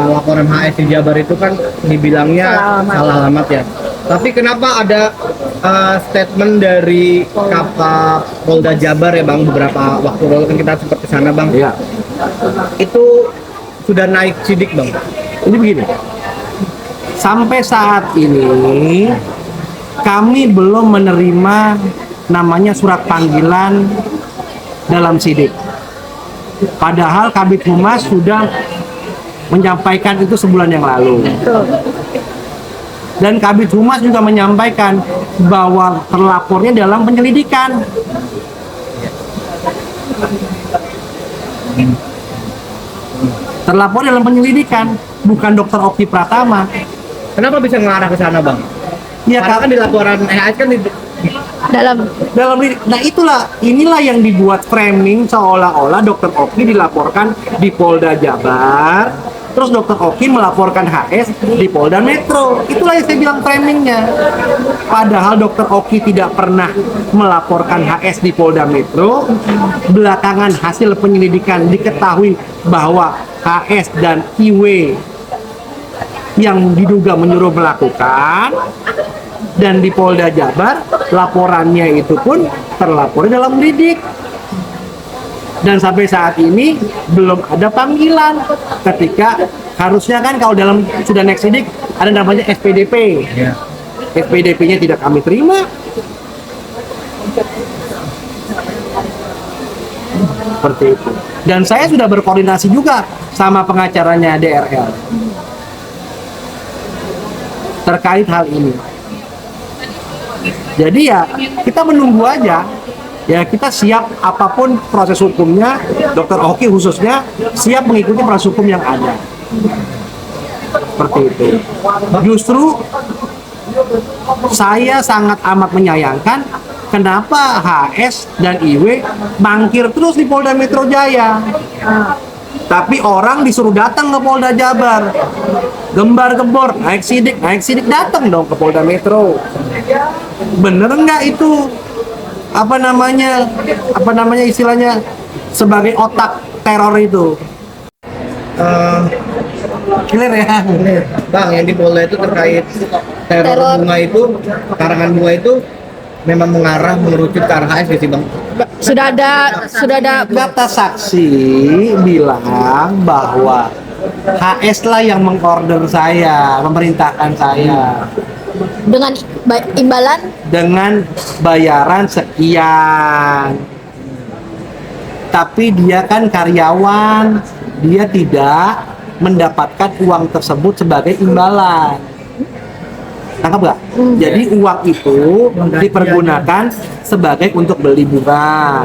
laporan HS di Jabar itu kan dibilangnya salah alamat ya. Tapi kenapa ada statement dari Kapolda Jabar ya Bang, beberapa waktu lalu kan kita sempat ke sana Bang. Iya. Itu sudah naik sidik Bang. Ini begini. Sampai saat ini kami belum menerima namanya surat panggilan dalam sidik. Padahal Kabid Humas sudah menyampaikan itu sebulan yang lalu. Dan Kabid Humas juga menyampaikan bahwa terlapornya dalam penyelidikan. Terlapor dalam penyelidikan, bukan Dr. Oki Pratama. Kenapa bisa mengarah ke sana Bang? Ya Karena kan di laporan HS kan dalam nah inilah yang dibuat framing seolah-olah Dr. Oki dilaporkan di Polda Jabar, terus Dr. Oki melaporkan HS di Polda Metro. Itulah yang saya bilang framingnya. Padahal Dr. Oki tidak pernah melaporkan HS di Polda Metro. Belakangan hasil penyelidikan diketahui bahwa HS dan IW yang diduga menyuruh melakukan, dan di Polda Jabar laporannya itu pun terlapor dalam lidik. Dan sampai saat ini belum ada panggilan, ketika harusnya kan kalau dalam sudah naik sidik ada namanya SPDP. ya. SPDP-nya tidak kami terima. Seperti itu. Dan saya sudah berkoordinasi juga sama pengacaranya DRL terkait hal ini. Jadi ya kita menunggu aja. Ya kita siap apapun proses hukumnya, Dr. Oki khususnya siap mengikuti proses hukum yang ada. Seperti itu. Justru saya sangat amat menyayangkan kenapa HS dan IW mangkir terus di Polda Metro Jaya. Tapi orang disuruh datang ke Polda Jabar, gembar-gembor, naik sidik datang dong ke Polda Metro. Bener nggak itu apa namanya istilahnya sebagai otak teror itu? Clear ya? Bang, yang di Polda itu terkait teror bunga itu, karangan bunga itu memang mengarah mengerucut ke arah HS gitu sih Bang. Sudah ada Data saksi bilang bahwa HS lah yang mengorder saya, memerintahkan saya dengan imbalan dengan bayaran sekian. Tapi dia kan karyawan, dia tidak mendapatkan uang tersebut sebagai imbalan. Tangkap nggak? Jadi uang itu dipergunakan sebagai untuk beli bunga,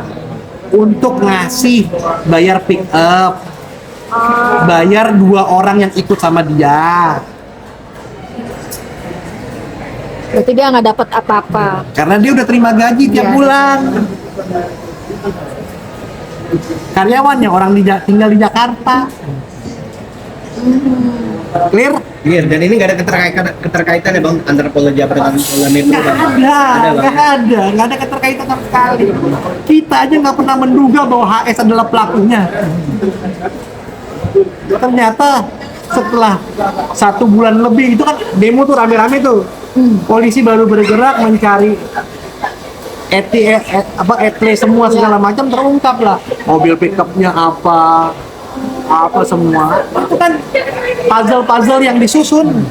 untuk ngasih bayar pick up, bayar 2 orang yang ikut sama dia. berarti dia nggak dapat apa-apa. Karena dia udah terima gaji tiap Iya. bulan. Karyawannya orang tinggal di Jakarta. Clear? Iya, dan ini nggak ada keterkaitan ya Bang antara Polda Jabar dengan Polda Metro. Nggak Bang? nggak ada keterkaitan sama sekali. Kita aja nggak pernah menduga bahwa HS adalah pelakunya. Ternyata setelah 1 bulan lebih itu kan demo tuh rame-rame tuh. Polisi baru bergerak mencari etle semua segala macam, terungkap lah. Mobil pickupnya apa semua. Itu kan puzzle yang disusun.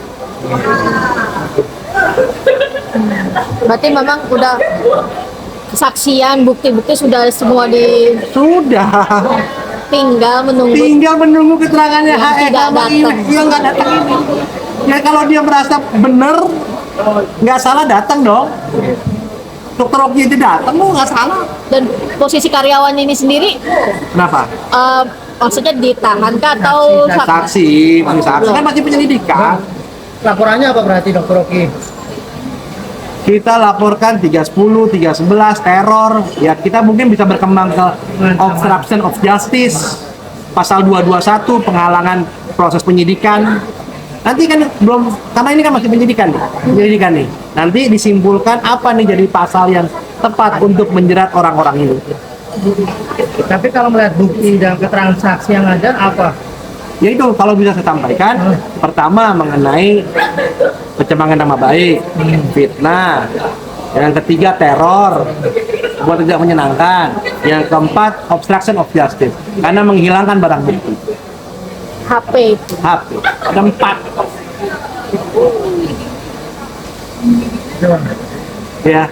Berarti memang udah kesaksian, bukti-bukti sudah semua Sudah. tinggal menunggu. Tinggal menunggu keterangannya Yang HE tidak sama ini, datang. yang nggak datang ini. Ya kalau dia merasa bener, nggak salah datang dong. Dokter Oki itu datang, nggak salah. Dan posisi karyawan ini sendiri Kenapa? maksudnya ditahan kah atau Saksi kan masih penyelidikan. Laporannya apa berarti Dokter Oki? Kita laporkan 310, 311 teror. Ya kita mungkin bisa berkembang ke obstruction of justice, pasal 221 penghalangan proses penyidikan. Nanti kan belum, karena ini kan masih penyidikan nih. Nanti disimpulkan apa nih jadi pasal yang tepat untuk menjerat orang-orang ini. Tapi kalau melihat bukti dan keterangan saksi yang ada apa? Ya itu kalau bisa saya sampaikan, pertama mengenai pencemaran nama baik, fitnah. Yang ketiga teror, buat tidak menyenangkan. Yang keempat obstruction of justice, karena menghilangkan barang bukti. HP. HP. Ada 4. Ya.